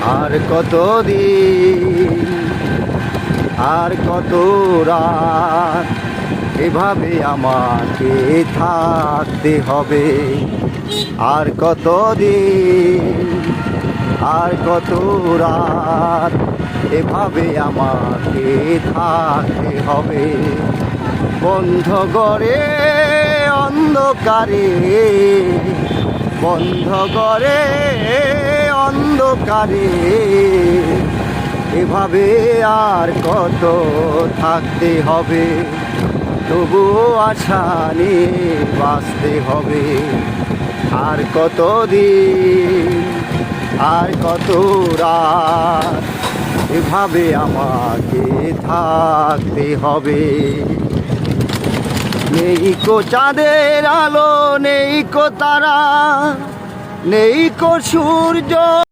আর কত দিন আর কত রাত এভাবে আমাকে থাকতে হবে। আর কত দিন আর কত রাত এভাবে আমাকে থাকতে হবে। বন্ধ ঘরে অন্ধকারে, বন্ধ ঘরে অন্ধকারে এভাবে আর কত থাকতে হবে। তবুও আশা নিয়ে বাঁচতে হবে। আর কত দিন আর কত রাত এভাবে আমাকে থাকতে হবে। নেই কো চাঁদের আলো, নেই কো তারা, নেই কো সূর্য।